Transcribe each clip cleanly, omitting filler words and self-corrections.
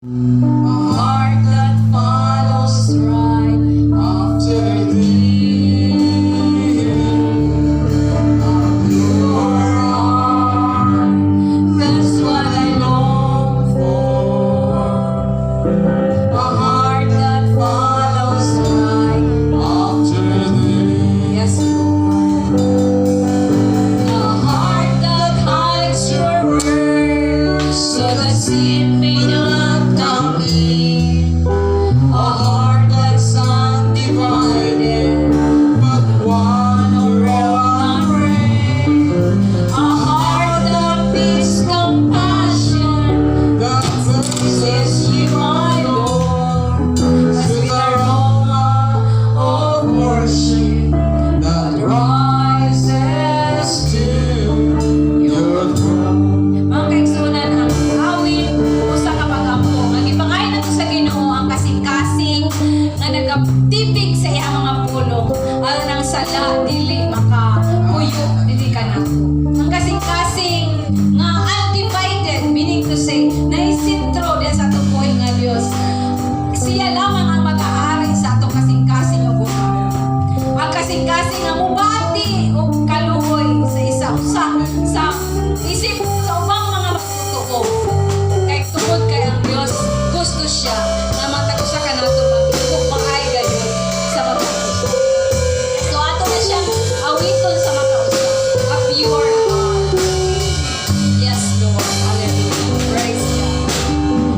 heart that follows right after thee. A pure heart, that's what I long for. A heart that follows right after thee. Yes, Lord. A heart that hides your word, so that sin may not come in. A heart that's undivided, but one who will reign. A heart that beats compassion, that pleases you, my Lord. With aroma of worship that rises to your throne. Mga kaigsunan, ang awit usa ka pag-ampo. Nagipangay na to sa Ginoo ang kasing-kasing nga nagaptipig sa iyang mga pulong. Aron ang sala dili makapuyo dili kanako. Ang kasing-kasing nga undivided, meaning to say naisintro diya sa tukoy nga Dios. Siya lamang ang mag-aari sa atong kasing-kasing nga buhay. Ang kasing-kasing nga mubati o kaluhoy sa isa-usa sa isip sa ubang mga magtutuo. Kay tungod kay ang Dios gusto siya nga matagusa ka nato magtugog makay gayon sa magtutuo. So ato na siyang awiton sa makausa. A pure heart. Yes, Lord. Hallelujah. Praise God.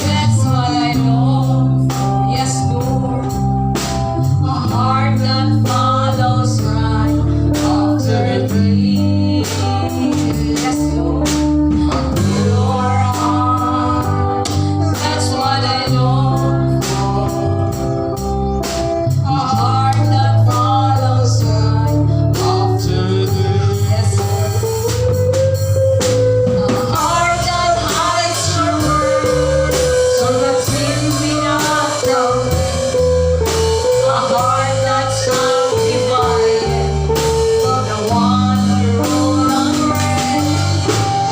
That's what I long for. Yes, Lord. A heart that follows right after thee. Yes, Lord. A pure heart. That's what I long for. A heart that follows right after thee. Yes, Lord. A heart that hides your word, so that sin may not come in. A heart that's undivided, but the one who rule and reign.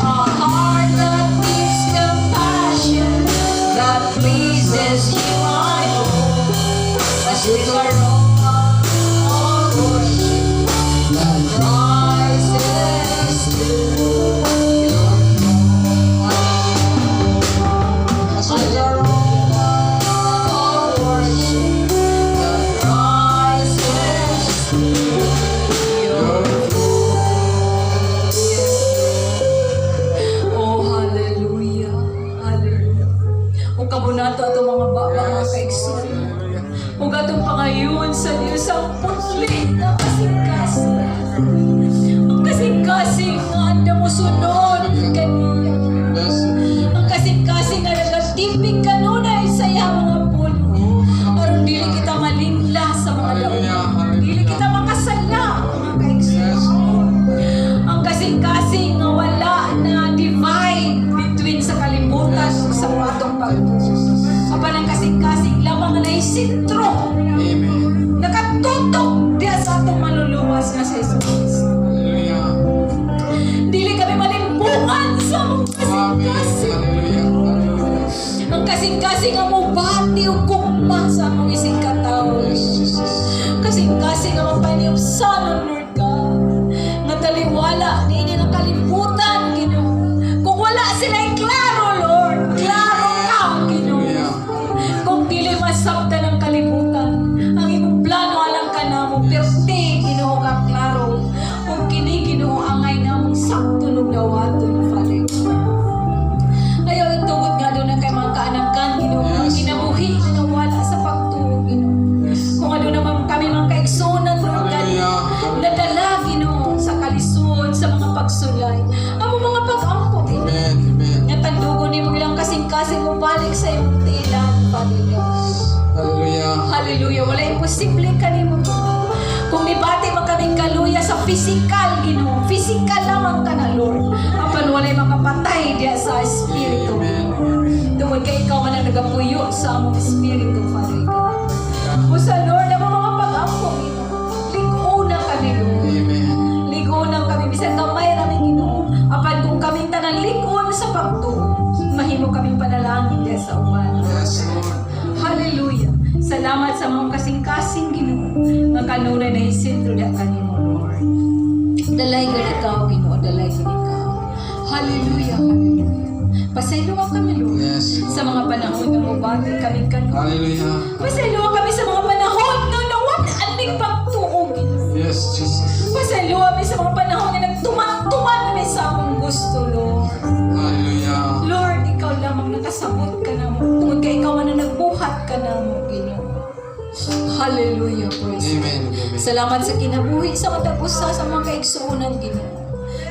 A heart that gives compassion, that pleases you, my Lord. As with aroma of worship that rises to your throne. As with aroma of worship that rises to your throne. Oh, hallelujah. Hallelujah. O kabunato ato mga baba mga kaigsoon. O gatong pangayon sa Diyos ang putli na kasing-kasing. Ang kasing-kasing nga anda mo sunod kaniya. Ang kasing-kasing nga nagatipig kanunay sa iya mga puno. Aron dili kita malinla sa mga daon. Dili kita makasala mga kaigsoon. Ang kasing-kasing nga wala na divide between sa kalibutan ug sa atong pagtuo. Apan ang kasing-kasing lamang na isintro. Nakatutok diya sa atong manluluwas nga si Jesus. Dili kami malimpungan sa mga kasing-kasing. Ang kasing-kasing ang mubati o gugma sa among ising katawo. Kasing-kasing ang mapaniupsanon, Lord God. Nga taliwala, di nga kalibutan, Ginoo. Kung wala sila'y klaro, Lord. Klaro ka, Ginoo. Kung dili masabtan ng kalibutan, ang imong plano alam ka na mo, pero di, Ginoo ka klaro. Kung kini, Ginoo, angay na mong saktunog na waton, Father. Ayaw itugod nga doon na kay mga kaanakan, Ginoo. Kung kinabuhi na nawala sa pagtuog, Ginoo. Kung ano naman kami mga kaigsunan, Lord God, nadala, Ginoo, sa kalisod, sa mga pagsulay. Amo mga pag-ampo, Ginoo. Nga tandugo ni mo ilang kasing-kasing mo balik sa imong tilan, Father God. Hallelujah. Hallelujah. Wala imposible ka ni mo. Kung nibati man kaming kaluya sa physical, Ginoo. Physical lamang ka na, Lord. Apan wala'y makapatay diya sa espiritu. Tungod kay ikaw man ang nagapuyo sa among espiritu, Father God. O sa Lord, ang mga pag-ampo, Ginoo. Ligo na kami, Lord. Amen. Ligo na kami. Bisan kamay namin, Ginoo. Apan kung kaming tanang likon sa pagtuo. Mahimo kaming panalangin diya sa uban. Yes, Lord. Hallelujah. Salamat sa mga kasing-kasing Ginoo nga kanunay na isentro diya kanimo, Lord. Dalay ka ikaw, Ginoo, dalay ka ikaw. Hallelujah, hallelujah. Pasayloa kami, Lord, Yes, Lord. sa mga panahon nga mubati kami kanunay. Hallelujah. Pasayloa kami sa mga panahon nga nawag aning pagtuo, Ginoo. Yes, Jesus. Pasayloa kami sa mga panahon nga nagtuman-tuman kami sa among gusto, Lord. Hallelujah. Lord, ikaw lamang nakasabot ka na mo. Tungod ka ikaw man na nagbuhat ka na mo, Ginoo. Hallelujah, praise Amen. God. Amen. Salamat sa kinabuhi sa matag-usa sa mga kaigsuunan, Ginoo.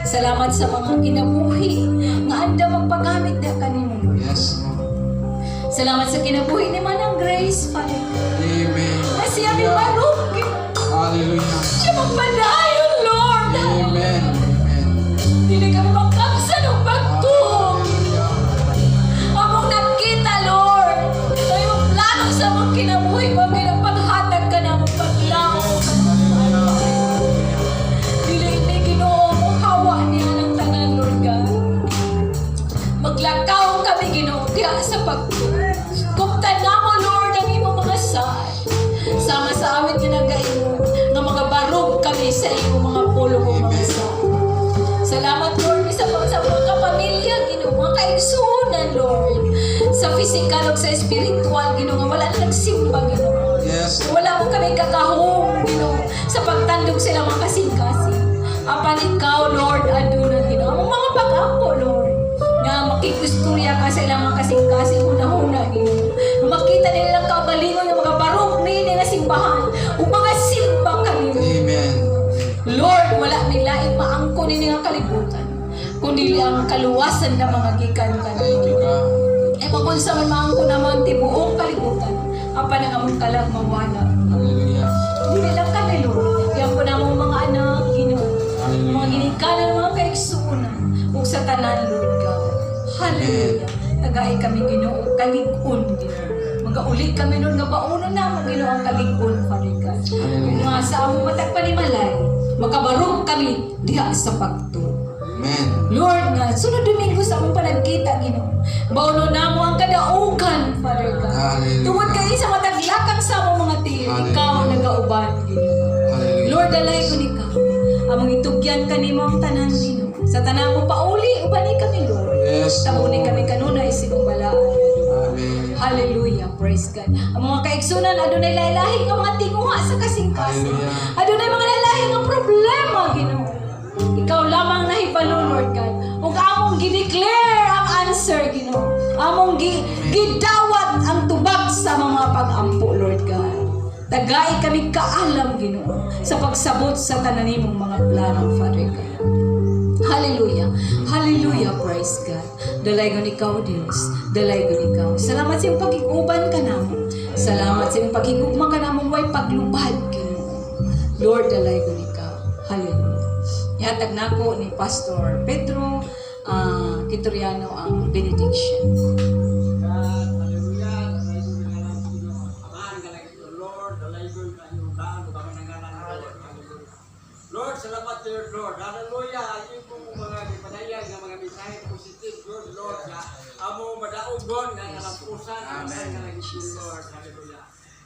Salamat sa mga kinabuhi nga anda magpagamit na kanimo, Lord. Yes, Lord. Salamat sa kinabuhi ni Manang Grace, Father. Amen. Na siya may marong, Ginoo. Hallelujah. Siya magpadayon, Lord. Amen. Amen. Dili kami magkaksa ng pagtuo. Hallelujah. Among nakita, Lord. Ito yung plano sa mga kinabuhi mo. Pinapaghatag ka na mong paglaw. Dili ni Ginoo mo hawa niya ng tanan, Lord God. Maglakaw kami, Ginoo, diya sa pagtuo. Kumtan na mo, Lord, ang imo mga saan. Sama sa awit ginagayon ng mga barog kami sa imo mga pulong o mga saan. Salamat, Lord, sa mga kapamilya, Ginoo, mga kaigsuunan, Lord. Sa physical o sa spiritual, Ginoo, nga wala na nagsimba, Ginoo. Yes. Wala mo kami kakahong, Ginoo, sa pagtandog sila mga kasing-kasing. Apan ikaw, Lord, aduna, Ginoo. Ang mga pag-ampo, Lord, nga makikusturya ka sa ilang mga kasing-kasing huna-huna, Ginoo. Makita nila lang kaugalingon ng mga barok nila na simbahan o mga simba kami. Amen. Lord, wala nilaing maangko nini nga kalibutan, kundi ang kaluwasan na mga gikan Thank you, kanimo. God. E kung sa man maangko naman tibuong kalibutan, apa na among kalag mawala. Hallelujah. Dili lang kami, Lord. Yan po na mong mga anak, Ginoo. Mga ginikanan, mga kaigsuunan, ug sa tanan, Lord God. Hallelujah. Tagay kami, Ginoo, kalig-on, Ginoo. Mag-aulit kami nun nga bauno na mo, Ginoo, ang kalig-on, Father God. Kung nga sa among matag panimalay, makabarog kami diha sa pagtuo. Amen. Lord nga, sunod Domingo sa among panagkita, Ginoo. Bauno na mo ang kadaugan, Father God. Hallelujah. Tungod kayo sa mataglakang sa among mga tiil, ikaw ang nagauban, Ginoo. Hallelujah. Lord, alay ko ni ka. Among itugyan kanimo ang tanan, Ginoo. Sa tanan mo pauli, ubani kami, Lord. Yes. Tabuni kami kanunay sinong balaan. Amen. Hallelujah, praise God. Ang mga kaigsunan, adunay lahi nga mga tinguha sa kasing-kasing. Hallelujah. Adunay mga lahi nga problema, Ginoo. Ikaw lamang nahibalo, Lord God. Ug among gideclare ang answer, Ginoo. Among gidawat ang tubag sa mga pag-ampo, Lord God. Tagay kami kaalam, Ginoo, sa pagsabot sa tanan nimong mga plano, Father God. Hallelujah. Hallelujah. Praise God. Dalaygon ikaw, Diyos. Dalaygon ikaw. Salamat sa iyong pag-iguban ka namin. Salamat sa iyong pag-igugma ka namin. Way paglubad, Ginoo. Lord, dalaygon ikaw. Hallelujah. Ihatag na ako ni Pastor Pedro Kitoriano ang benediction. Lord, salamat Lord, Lord. Hallelujah. Ayun po mga gipadayag nga mga mensahe positive, Lord, Lord. Na amo madaog God nga nalampusan. Amen. Nga nagising, Lord. Hallelujah.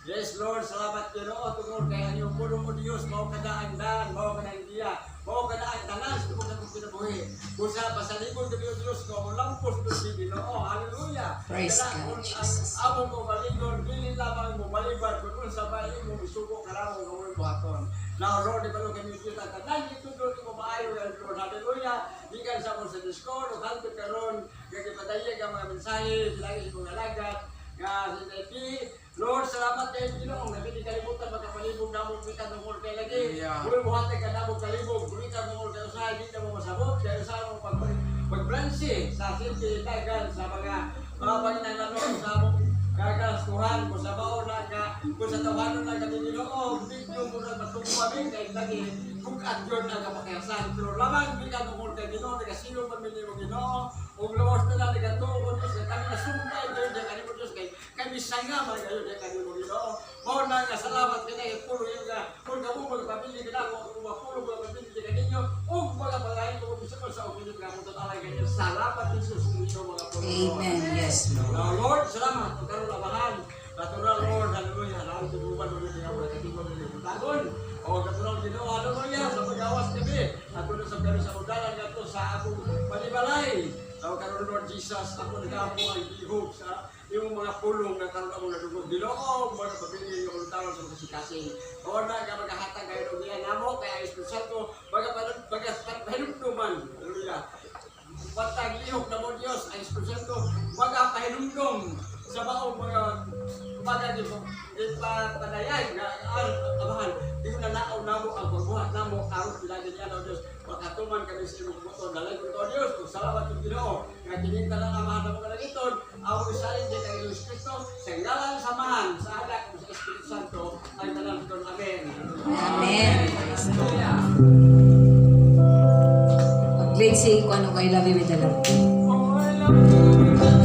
Yes, Lord, salamat Ginoo tungod kay inyong puno mo Dios, mao kada ang dan, mao kada ang dia, mao kada ang tanan sa mga kinabuhi. Busa pasalibon kami Dios ko mo lampos ko si Ginoo. Hallelujah. Praise God, Jesus. Amo mo baligon, dili lamang mo baliban kun sa bayi mo misugo karamo nga mo buhaton. Now, Lord, ibalo kami kita tanan ito Lord mo maayo Lord. Hallelujah. Gikan sa mo sa Discord, o kanto karon gagipadayon ang mga mensahe lagi ko nalagat nga si Lord, salamat kayo Ginoo. Hindi kalimutan magkapalibog na mong kita tungkol kay lagi. Kung buhatay ka na mong kalibog, kumita tungkol kayo sa hindi na mo masabot, kayo sa mong pagbransi sa City Dagan sa mga panginalanon sa mong kagastuhan kung sa baon na ka, kung sa tawanon na kami Ginoo, bigyo mo na matungkawin kay lagi kung at yun ang kapakayasan. Pero lamang di ka tungkol kay Ginoo, nagkasino pamilya mo Ginoo, o lawas na lang nagkatungkol Diyos, kami nasumpay kayo dyan kanimo Diyos, kami sangaman kayo dyan kanimo Ginoo. Mao na nga salamat ka na pulo yung kung ka mo magpapili ka na, kung mapulo mo magpapili ka ninyo, o mga pangayang ko sa opinion ka mo tatalay kayo Salamat Jesus Cristo mga Panginoon. Amen. Yes, Lord. Now, Lord, salamat. Pagkaroon labahan. Natural, Lord, hallelujah. Alam ko buwan mo nito yung mga katigong nito. Tagon. O, natural gino, hallelujah. Sa pag-awas gabi. Ako na sa gano'n sa udalan nga sa akong panibalay. Now, karoon, Lord Jesus, ako nag-apo ang ihog sa yung mga pulong na karoon ako nadugog. Dinoong, mga pabili yung ultaron sa mga kasing. O, na, kapag hatag kayo ng diyan namo, kaya Espiritu ko, baga pahinumduman. Hallelujah. Patag lihok na mo Diyos, ay Espiritu, baga pahinumdum sa baong mga baga di mo ipapadayay na abahan. Di ko na naaw na mo ang pagbuhat na mo, karoon pinagin niya na Diyos. Makatuman kami sa imong buto, dalay ko ito Diyos, kung salamat yung Ginoo. Nga kininta lang ang mahal na mga nagiton, ako isalin di kay Diyos Cristo, sa ngalan samahan, sa anak, sa Espiritu Santo, ay talang ito. Amen. Amen. Hallelujah. Mag-lead si kung ano kay Love You with the Love. Oh, I love you.